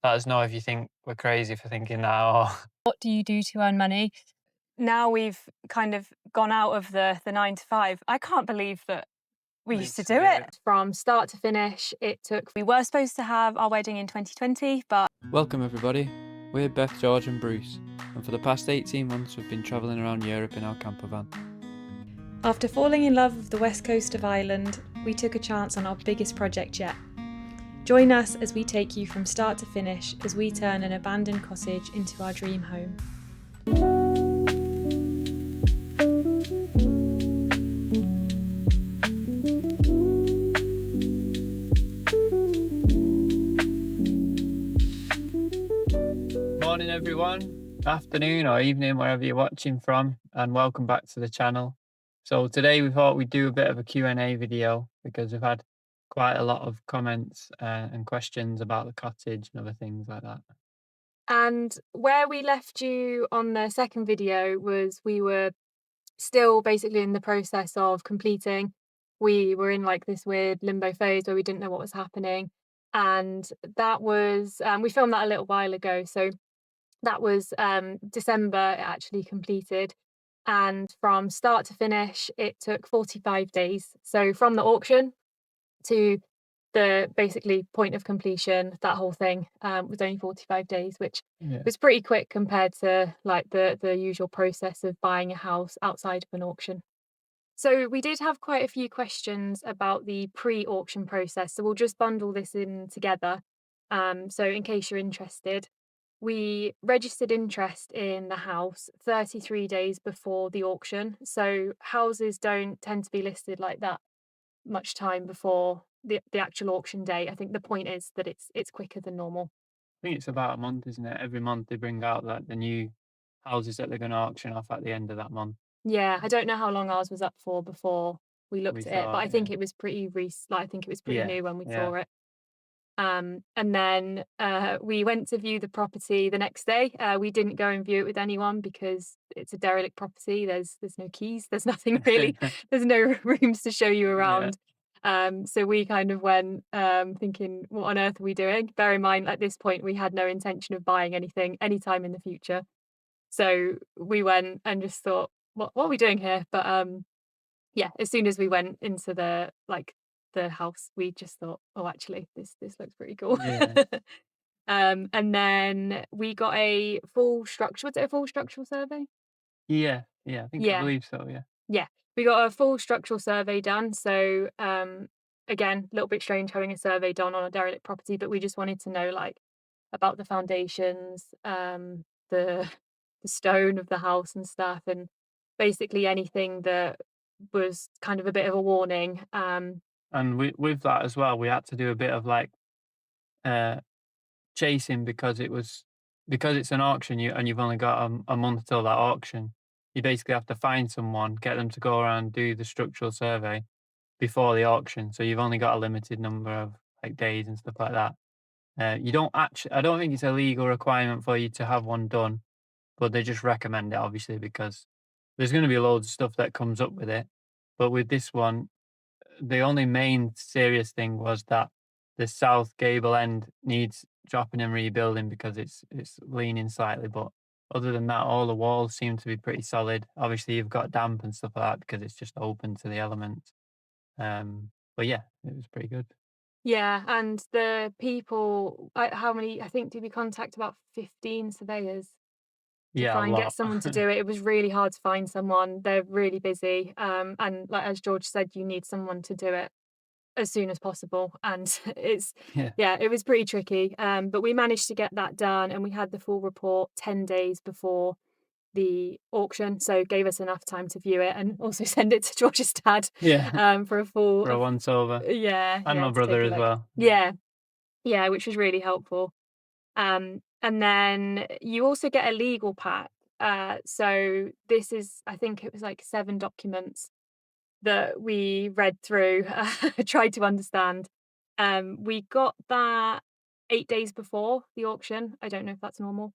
let us know if you think we're crazy for thinking that or What do you do to earn money? Now we've kind of gone out of the 9 to 5. I can't believe that we we used to used to do do it. it. From start to finish, it took we were supposed to have our wedding in 2020, but Welcome everybody, we're Beth, George and Bruce, and for the past 18 months we've been travelling around Europe in our camper van. after falling in love with the west coast of Ireland, we took a chance on our biggest project yet. Join us as we take you from start to finish as we turn an abandoned cottage into our dream home. Morning everyone, afternoon or evening, wherever you're watching from, and welcome back to the channel. So today we thought we'd do a bit of a Q&A video because we've had quite a lot of comments and questions about the cottage and other things like that. And where we left you on the second video was we were still basically in the process of completing. We were in like this weird limbo phase where we didn't know what was happening. And that was, we filmed that a little while ago. So that was December, it actually completed. And from start to finish, it took 45 days. So from the auction to the basically point of completion, that whole thing was only 45 days, which Yeah. was pretty quick compared to like the usual process of buying a house outside of an auction. So we did have quite a few questions about the pre-auction process. So we'll just bundle this in together. So in case you're interested, we registered interest in the house 33 days before the auction. So houses don't tend to be listed like that much time before the actual auction day. I think the point is that it's quicker than normal. I think it's about a month, isn't it? Every month they bring out like the new houses that they're going to auction off at the end of that month. Yeah, I don't know how long ours was up for before we We looked at it, but saw I it, yeah. think it was pretty like I think it was pretty Yeah, new when we yeah. saw it. And then we went to view the property the next day. We didn't go and view it with anyone because it's a derelict property. There's no keys. There's nothing really. There's no rooms to show you Yeah. around. So we kind of went thinking, what on earth are we doing? Bear in mind, at this point, we had no intention of buying anything anytime in the future. So we went and just thought, what are we doing here? But yeah, as soon as we went into the house, we just thought, oh, actually, this looks pretty cool. Yeah. And then we got a full structure. Was it a full structural survey? Yeah, I Yeah, believe so, yeah. yeah. We got a full structural survey done. So again, a little bit strange having a survey done on a derelict property, but we just wanted to know like about the foundations, the the stone of the house and stuff, and basically anything that was kind of a bit of a warning. And with that as well, we had to do a bit of like uh chasing because it's an auction you and you've only got a month till that auction. You basically have to find someone, get them to go around do the structural survey before the auction. So you've only got a limited number of like days and stuff like that. You don't actually, I don't think it's a legal requirement for you to have one done, but they just recommend it obviously because there's going to be loads of stuff that comes up with it. But with this one, the only main serious thing was that the south gable end needs dropping and rebuilding because it's leaning slightly. But other than that, all the walls seem to be pretty solid. Obviously, you've got damp and stuff like that because it's just open to the elements. But yeah, it was pretty good. Yeah, and the people, how many? I think did we contact about 15 surveyors to Yeah, a try and get lot. someone to do it. It was really hard to find someone. They're really busy. And like as George said, you need someone to do it as soon as possible. And it's Yeah, yeah, it was pretty tricky. But we managed to get that done and we had the full report 10 days before the auction. So gave us enough time to view it and also send it to George's dad yeah, for a full for a once over, yeah, and yeah, my to take brother a as look. well. Yeah, Yeah, yeah, which was really helpful. And then you also get a legal pack. So this is, I think it was like 7 documents that we read through, tried to understand. We got that 8 days before the auction. I don't know if that's normal.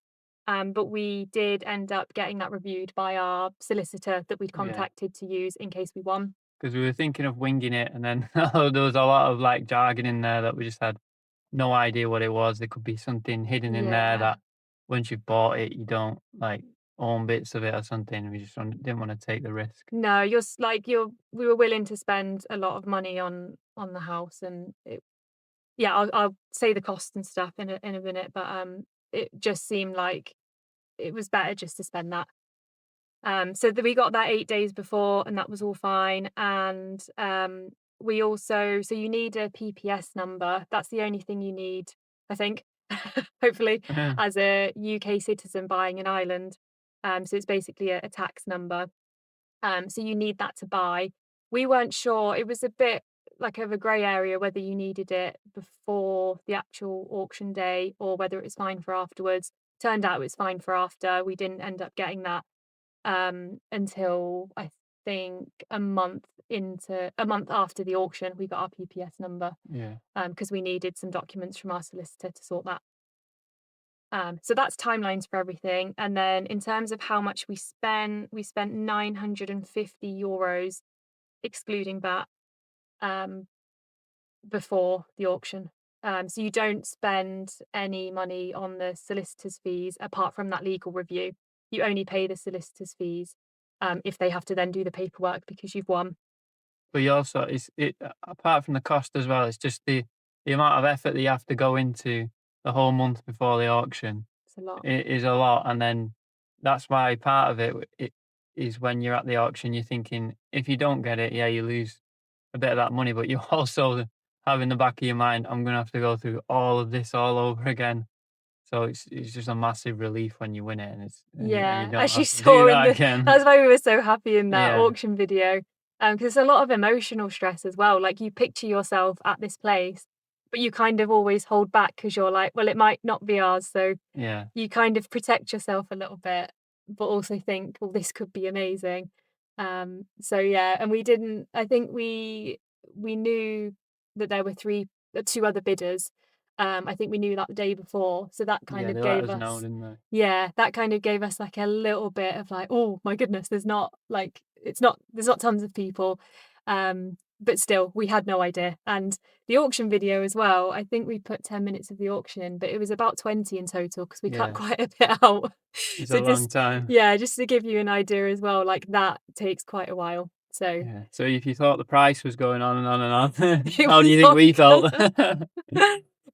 But we did end up getting that reviewed by our solicitor that we'd yeah. contacted to use in case we won. Because we were thinking of winging it, and then there was a lot of like jargon in there that we just had no idea what it was. There could be something hidden in there Yeah. that once you've bought it, you don't like own bits of it or something. We just didn't want to take the risk. No, we were willing to spend a lot of money on the house, and yeah, I'll say the cost and stuff in a minute, but it just seemed like it was better just to spend that. So we got that 8 days before, and that was all fine. And we also, so you need a PPS number. That's the only thing you need, I think, hopefully, Yeah. as a UK citizen buying an island. So it's basically a tax number. So you need that to buy. We weren't sure. It was a bit like of a grey area whether you needed it before the actual auction day or whether it was fine for afterwards. Turned out it was fine for after. We didn't end up getting that until I think a month after the auction, we got our PPS number Yeah. because we needed some documents from our solicitor to sort that. So that's timelines for everything. And then in terms of how much we spent €950 excluding that before the auction. So you don't spend any money on the solicitor's fees apart from that legal review. You only pay the solicitor's fees if they have to then do the paperwork because you've won. But you also, apart from the cost as well, it's just the amount of effort that you have to go into the whole month before the auction. It's a lot. It is a lot, and then that's why part of it is when you're at the auction, you're thinking if you don't get it, yeah, you lose a bit of that money, but you also have in the back of your mind, I'm gonna have to go through all of this all over again. So it's just a massive relief when you win it, and you Yeah, don't as you have to do saw in that the again. that's why we were so happy in that Yeah, auction video. Because there's a lot of emotional stress as well. Like you picture yourself at this place, but you kind of always hold back because you're like, well, it might not be ours. So yeah, you kind of protect yourself a little bit, but also think, well, this could be amazing. So yeah, and we didn't. I think we knew that there were two other bidders. I think we knew that the day before, so that kind yeah. of They let gave us know, us, didn't they? yeah, that kind of gave us like a little bit of like, oh my goodness, there's not tons of people, but still, we had no idea. And the auction video as well, I think we put 10 minutes of the auction, but it was about 20 in total because we cut Yeah, quite a bit out. it's a So long just, time. yeah, just to give you an idea as well, like that takes quite a while. So Yeah. So if you thought the price was going on and on and on, it how do was you think not we felt? gonna,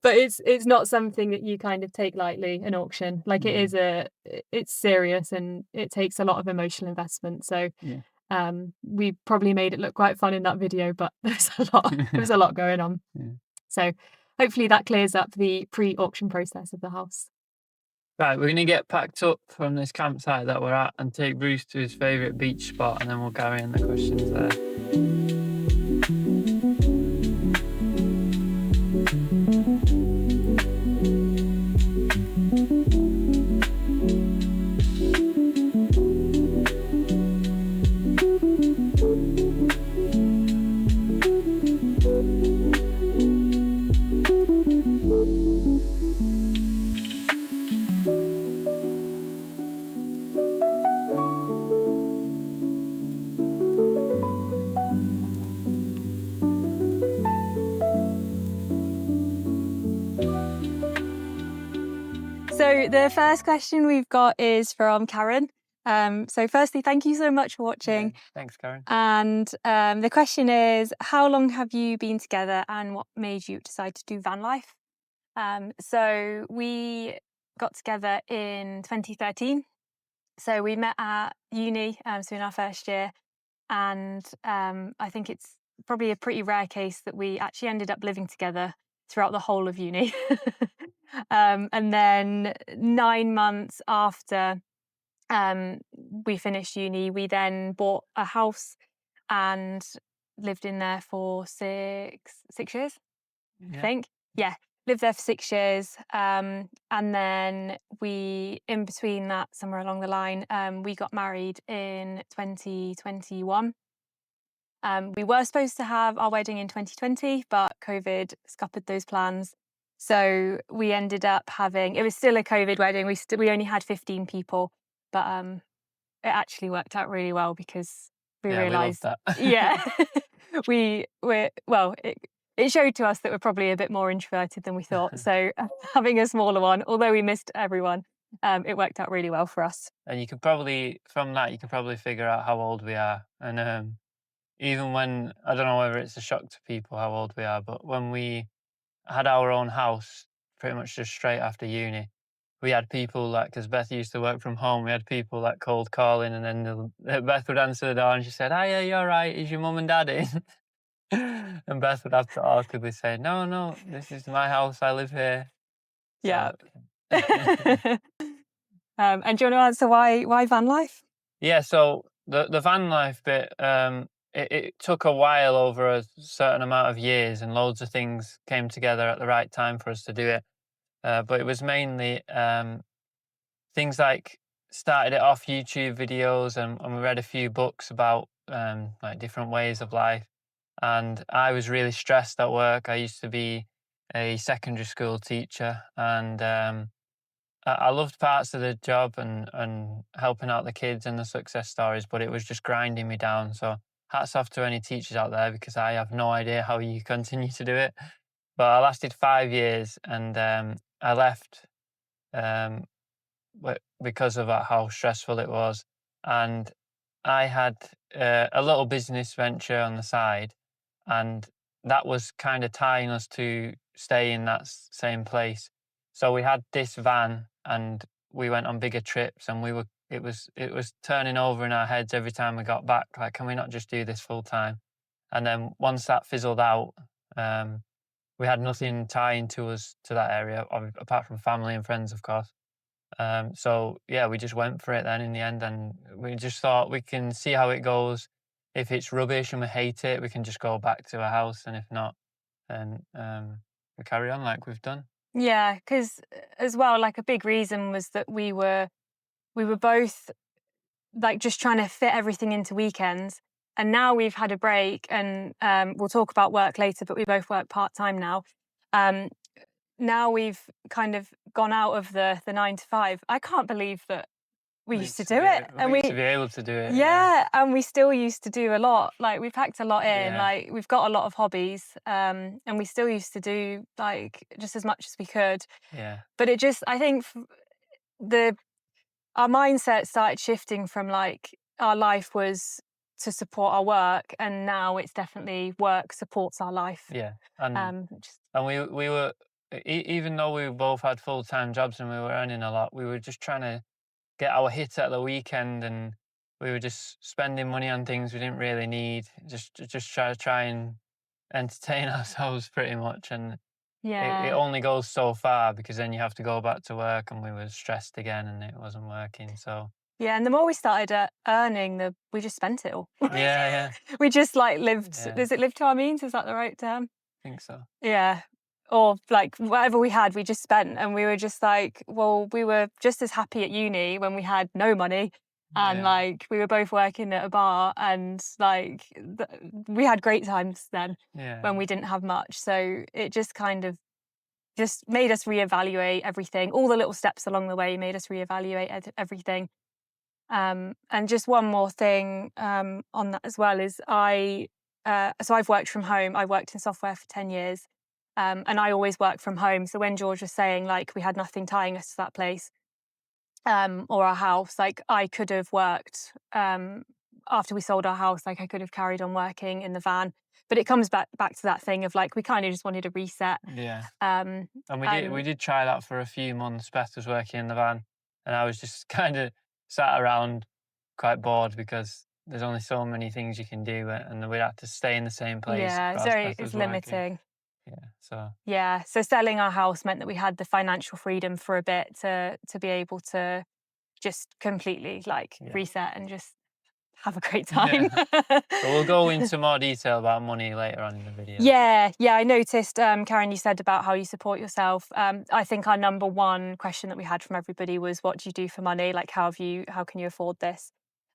but it's not something that you kind of take lightly, an auction. Like No. it's serious and it takes a lot of emotional investment. So Yeah. we probably made it look quite fun in that video, but there was a lot going on. Yeah. So hopefully that clears up the pre-auction process of the house. Right, we're gonna get packed up from this campsite that we're at and take Bruce to his favourite beach spot, and then we'll carry on the questions there. So the first question we've got is from Karen. So firstly, thank you so much for watching. Yeah, thanks, Karen. And the question is, how long have you been together and what made you decide to do van life? So we got together in 2013. So we met at uni, so in our first year. And I think it's probably a pretty rare case that we actually ended up living together throughout the whole of uni. And then 9 months after we finished uni, we then bought a house and lived in there for six years, I Yeah. think. Yeah, lived there for 6 years. And then in between that, somewhere along the line, we got married in 2021. We were supposed to have our wedding in 2020, but COVID scuppered those plans. So we ended up it was still a COVID wedding. We only had 15 people, but it actually worked out really well because we Yeah, we love realised, that. yeah, it it showed to us that we're probably a bit more introverted than we thought. So having a smaller one, although we missed everyone, it worked out really well for us. And you could probably, from that, you could probably figure out how old we are. And even when, I don't know whether it's a shock to people how old we are, but when we had our own house, pretty much just straight after uni, we had people like, because Beth used to work from home, we had people like cold calling, and then Beth would answer the door and she said, "Hiya, you all right? Is your mum and dad in?" And Beth would have to awkwardly say, "No, no, this is my house. I live here." Yeah. So, And do you want to answer why van life? yeah. So the van life bit, it took a while over a certain amount of years, and loads of things came together at the right time for us to do it. But it was mainly things like started it off YouTube videos, and we read a few books about like different ways of life. And I was really stressed at work. I used to be a secondary school teacher, and I loved parts of the job and helping out the kids and the success stories, but it was just grinding me down. So hats off to any teachers out there, because I have no idea how you continue to do it. But I lasted 5 years, and I left um, because of how stressful it was. And I had a little business venture on the side, and that was kind of tying us to stay in that same place. So we had this van, and we went on bigger trips, and it was turning over in our heads every time we got back. Like, can we not just do this full time? And then once that fizzled out, we had nothing tying to us to that area, apart from family and friends, of course. So yeah, we just went for it then in the end, and we just thought we can see how it goes. If it's rubbish and we hate it, we can just go back to a house, and if not, then we carry on like we've done. Yeah, because as well, like a big reason was that we were both like just trying to fit everything into weekends. And now we've had a break, and we'll talk about work later, but we both work part-time now. Now we've kind of gone out of the 9 to 5. I can't believe that we used to do it, and to be able to do it. yeah, and we still used to do a lot. Like, we packed a lot in. Yeah. Like, we've got a lot of hobbies, and we still used to do like just as much as we could. Yeah. But it just, I think our mindset started shifting from like our life was to support our work, and now it's definitely work supports our life. Yeah. And Just, and we were even though we both had full-time jobs and we were earning a lot, we were just trying to get our hit at the weekend, and we were just spending money on things we didn't really need, just try and entertain ourselves pretty much. And it yeah. only goes so far, because then you have to go back to work, and we were stressed again and it wasn't working. So Yeah, and the more we started earning, we just spent it all. yeah, We just like lived. Yeah. Does it live to our means? Is that the right term? I think so. Yeah. Or like whatever we had, we just spent, and we were just like, well, we were just as happy at uni when we had no money, and Yeah. like we were both working at a bar, and like we had great times then Yeah. when we didn't have much. So it just kind of just made us reevaluate everything. All the little steps along the way made us reevaluate everything. And just one more thing on that as well is so I've worked from home. I worked in software for 10 years, and I always work from home. So when George was saying like we had nothing tying us to that place or our house, like I could have worked after we sold our house. Like I could have carried on working in the van. But it comes back to that thing of like we kind of just wanted a reset. Yeah. And And we did try that for a few months. Beth was working in the van, and I was just kind of sat around quite bored, because there's only so many things you can do, and we'd have to stay in the same place. yeah, whilst Beth it's was working. limiting. Yeah. So selling our house meant that we had the financial freedom for a bit to be able to just completely like reset and just have a great time. But we'll go into more detail about money later on in the video. Yeah, I noticed, Karen, you said about how you support yourself. I think our number one question that we had from everybody was, what do you do for money? Like, how can you afford this?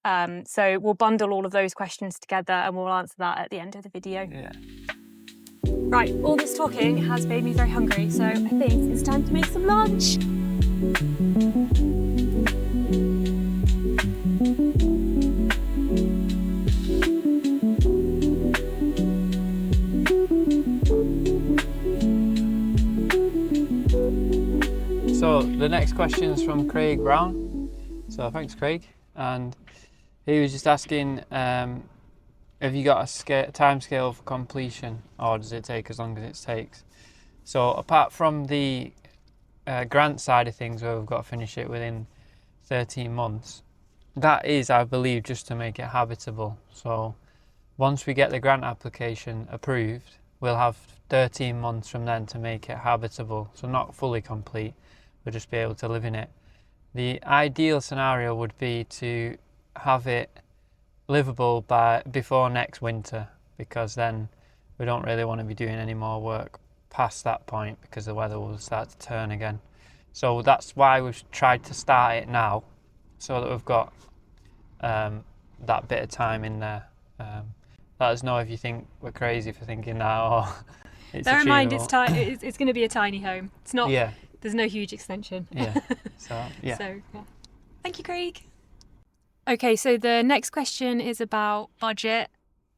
So we'll bundle all of those questions together, and we'll answer that at the end of the video. Yeah. Right, all this talking has made me very hungry, so I think it's time to make some lunch. next question is from Craig Brown. So thanks, Craig. And he was just asking, have you got a time scale for completion, or does it take as long as it takes? So apart from the grant side of things, where we've got to finish it within 13 months, that is, I believe, just to make it habitable. So once we get the grant application approved, we'll have 13 months from then to make it habitable. So not fully complete, we'll just be able to live in it. The ideal scenario would be to have it livable before next winter, because then we don't really want to be doing any more work past that point, because the weather will start to turn again. So that's why we've tried to start it now, so that we've got that bit of time in there. Let us know if you think we're crazy for thinking that, or it's Bear in mind, achievable. it's going to be a tiny home. It's not. Yeah, There's no huge extension. yeah. So yeah. So yeah. Thank you, Craig. Okay, so the next question is about budget,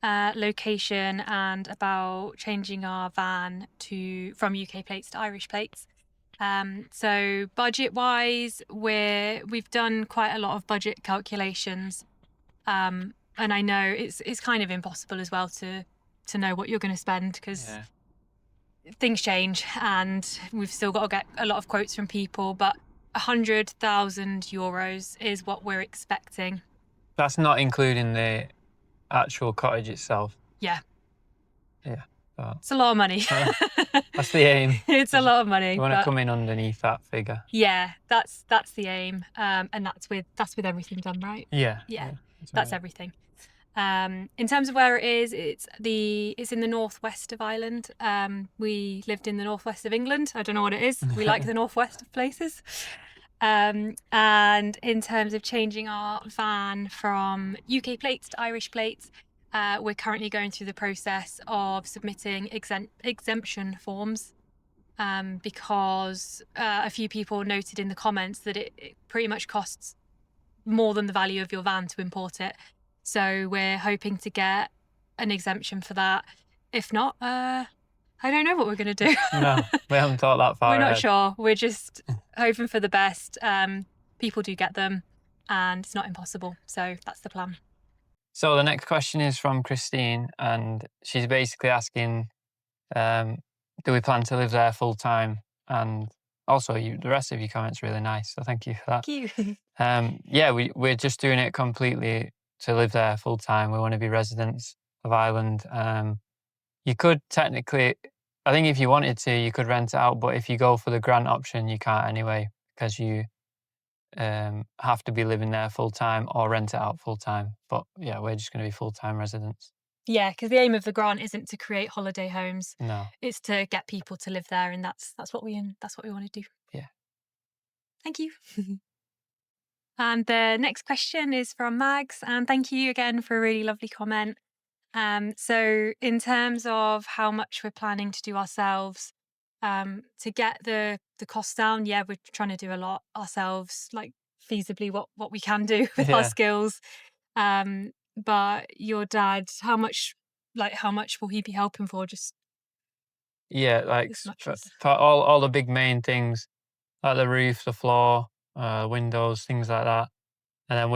location, and about changing our van from UK plates to Irish plates. So budget-wise, we've done quite a lot of budget calculations, and I know it's kind of impossible as well to know what you're going to spend, because things change, and we've still got to get a lot of quotes from people. But 100,000 euros is what we're expecting. That's not including the actual cottage itself. Yeah. Yeah. So It's a lot of money. that's the aim. It's a lot of money. We want to come in underneath that figure. Yeah, that's the aim, and that's with everything done, right? Yeah. Yeah, that's everything. In terms of where it is, it's in the northwest of Ireland. We lived in the northwest of England. I don't know what it is. We like the northwest of places. And in terms of changing our van from UK plates to Irish plates, we're currently going through the process of submitting exemption forms, because a few people noted in the comments that it pretty much costs more than the value of your van to import it. So we're hoping to get an exemption for that. If not, I don't know what we're going to do. No, we haven't thought that far We're not ahead. sure. We're just hoping for the best. People do get them, and it's not impossible. So that's the plan. So the next question is from Christine, and she's basically asking, do we plan to live there full time? And also, the rest of your comments are really nice, so thank you for that. Thank you. Yeah, we're just doing it completely to live there full time. We want to be residents of Ireland. You could technically, I think if you wanted to, you could rent it out, but if you go for the grant option, you can't anyway, because you have to be living there full time or rent it out full time. But yeah, we're just going to be full time residents. Yeah, because the aim of the grant isn't to create holiday homes. No. It's to get people to live there, and that's what we want to do. Yeah. Thank you. And the next question is from Mags, and thank you again for a really lovely comment. So in terms of how much we're planning to do ourselves, to get the cost down, yeah, we're trying to do a lot ourselves, like feasibly what we can do with our skills. But your dad, how much will he be helping for? Just Yeah, like as much for, as... for all the big main things, like the roof, the floor, windows, things like that. And then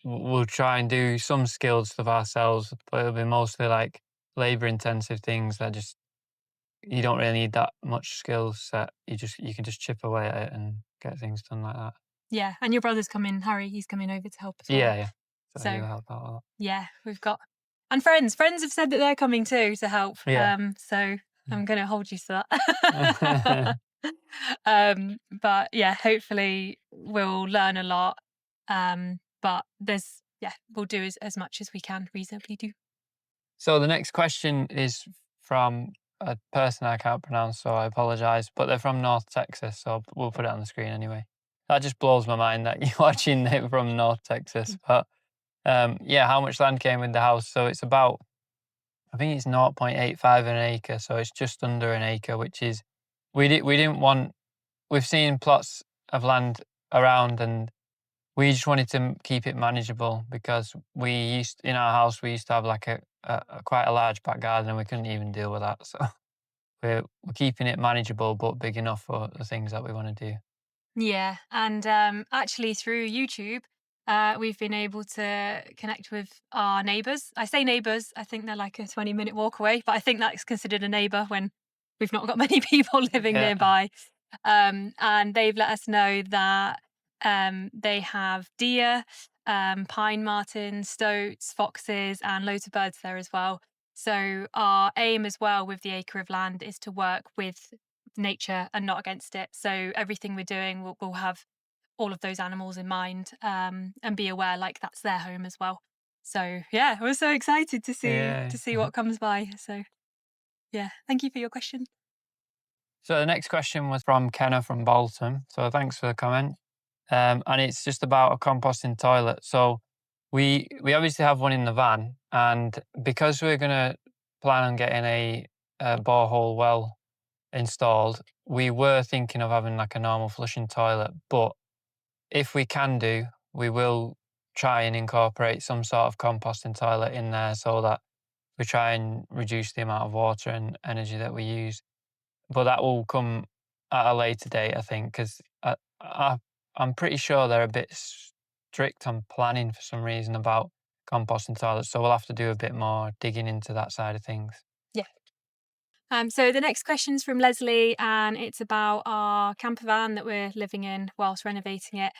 we'll try and do some skilled stuff ourselves, but it'll be mostly like labor intensive things that just, you don't really need that much skill set. You can just chip away at it and get things done like that. Yeah, and your brother's coming, Harry, he's coming over to help as well. Yeah. So he'll help out a lot. Yeah, we've got, and friends have said that they're coming too to help. Yeah. So I'm going to hold you to that. But yeah, hopefully we'll learn a lot. But we'll do as much as we can reasonably do. So the next question is from a person I can't pronounce, so I apologise, but they're from North Texas, so we'll put it on the screen anyway. That just blows my mind that you're watching it from North Texas. But yeah, how much land came with the house? So it's about, I think it's 0.85 an acre, so it's just under an acre, which is, we didn't want, we've seen plots of land around, and we just wanted to keep it manageable, because in our house, we used to have like a quite a large back garden, and we couldn't even deal with that. So we're keeping it manageable, but big enough for the things that we want to do. Yeah, and actually through YouTube, we've been able to connect with our neighbours. I say neighbours, I think they're like a 20-minute walk away, but I think that's considered a neighbour when we've not got many people living Yeah. nearby. And they've let us know that they have deer, pine martens, stoats, foxes, and loads of birds there as well. So our aim as well with the acre of land is to work with nature and not against it. So everything we're doing will have all of those animals in mind, and be aware like that's their home as well. So yeah, we're so excited Yeah. to see what comes by. So yeah, thank you for your question. So the next question was from Kenna from Bolton. So thanks for the comment. And it's just about a composting toilet. So we obviously have one in the van, and because we're gonna plan on getting a borehole well installed, we were thinking of having like a normal flushing toilet. But if we can do, we will try and incorporate some sort of composting toilet in there so that we try and reduce the amount of water and energy that we use. But that will come at a later date, I think, because I'm pretty sure they're a bit strict on planning for some reason about composting toilets. So we'll have to do a bit more digging into that side of things. Yeah. So the next question's from Leslie, and it's about our camper van that we're living in whilst renovating it.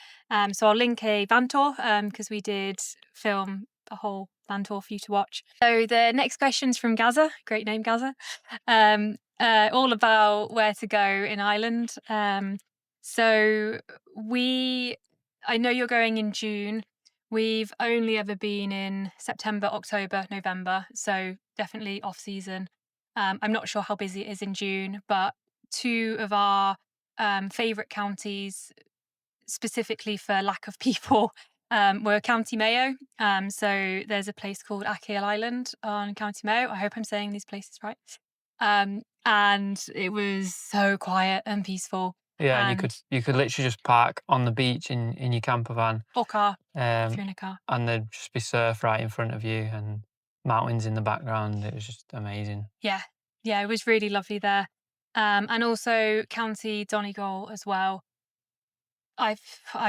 So I'll link a van tour because we did film a whole van tour for you to watch. So the next question's from Gaza. Great name, Gaza. All about where to go in Ireland. So I know you're going in June. We've only ever been in September, October, November. So definitely off season. I'm not sure how busy it is in June, but two of our favourite counties, specifically for lack of people, were County Mayo. So there's a place called Acre Island on County Mayo. I hope I'm saying these places right. And it was so quiet and peaceful. Yeah, and And you could literally just park on the beach in your camper van, or car if um, you're in a car. and there'd just be surf right in front of you and mountains in the background. It was just amazing. Yeah, yeah, it was really lovely there. And also County Donegal as well. I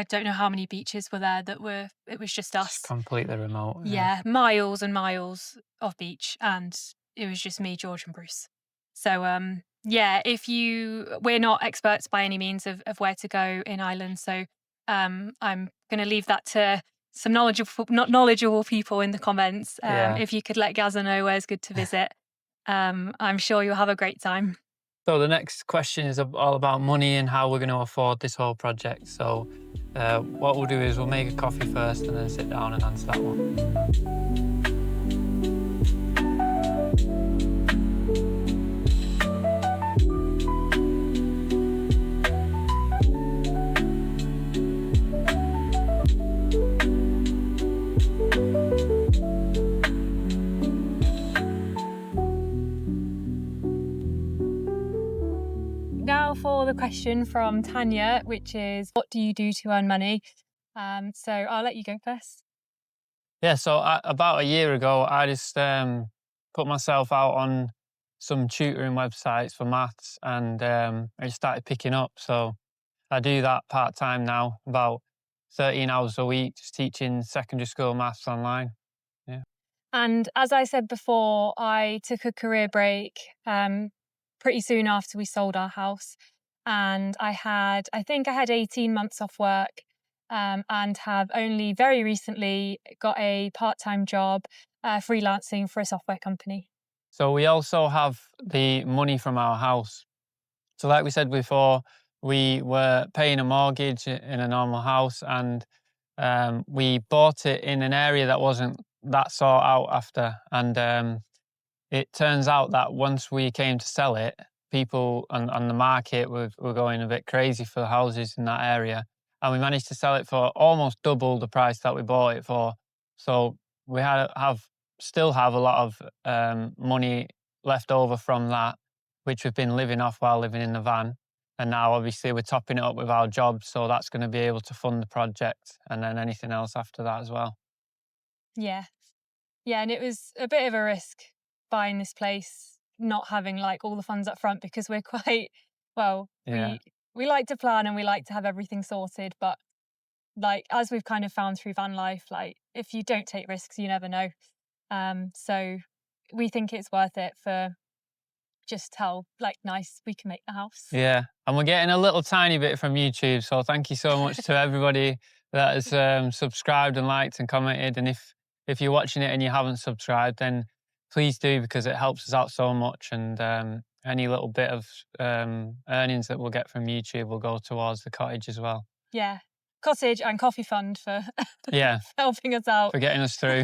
don't know how many beaches were there that were. It was just It's us. completely remote. Yeah, miles and miles of beach, and it was just me, George, and Bruce. So yeah, we're not experts by any means of where to go in Ireland. So I'm going to leave that to some not knowledgeable people in the comments. Yeah. If you could let Gaza know where's good to visit, I'm sure you'll have a great time. So the next question is all about money and how we're going to afford this whole project. So what we'll do is we'll make a coffee first and then sit down and answer that one. Now for the question from Tanya, which is, what do you do to earn money? So I'll let you go first. Yeah, so about a year ago, I just put myself out on some tutoring websites for maths, and it started picking up. So I do that part-time now, about 13 hours a week, just teaching secondary school maths online. Yeah. And as I said before, I took a career break pretty soon after we sold our house. And I think I had 18 months off work, and have only very recently got a part-time job freelancing for a software company. So we also have the money from our house. So like we said before, we were paying a mortgage in a normal house, and we bought it in an area that wasn't that sought out after. And it turns out that once we came to sell it, people on the market were going a bit crazy for houses in that area. And we managed to sell it for almost double the price that we bought it for. So we still have a lot of money left over from that, which we've been living off while living in the van. And now obviously we're topping it up with our jobs. So that's going to be able to fund the project and then anything else after that as well. Yeah. Yeah, and it was a bit of a risk buying this place, not having like all the funds up front because we're quite well, Yeah. we like to plan and we like to have everything sorted, but like as we've kind of found through van life, like if you don't take risks, you never know. So we think it's worth it for just how like nice we can make the house. Yeah, and we're getting a little tiny bit from YouTube, so thank you so much to everybody that has subscribed and liked and commented. And if you're watching it and you haven't subscribed, then please do, because it helps us out so much. And any little bit of earnings that we'll get from YouTube will go towards the cottage as well. Yeah, Cottage and Coffee Fund for Yeah, helping us out. for getting us through.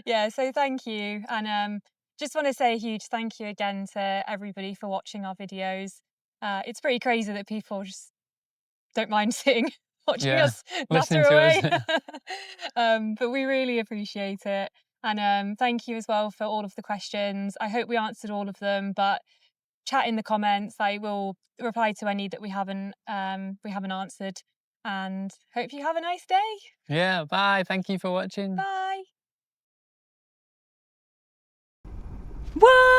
Yeah. So thank you, and just want to say a huge thank you again to everybody for watching our videos. It's pretty crazy that people just don't mind watching Yeah, us listening natter to away. us. But we really appreciate it, and thank you as well for all of the questions. I hope we answered all of them, but chat in the comments. I will reply to any that we haven't answered, and hope you have a nice day. Yeah, bye. Thank you for watching. Bye. What?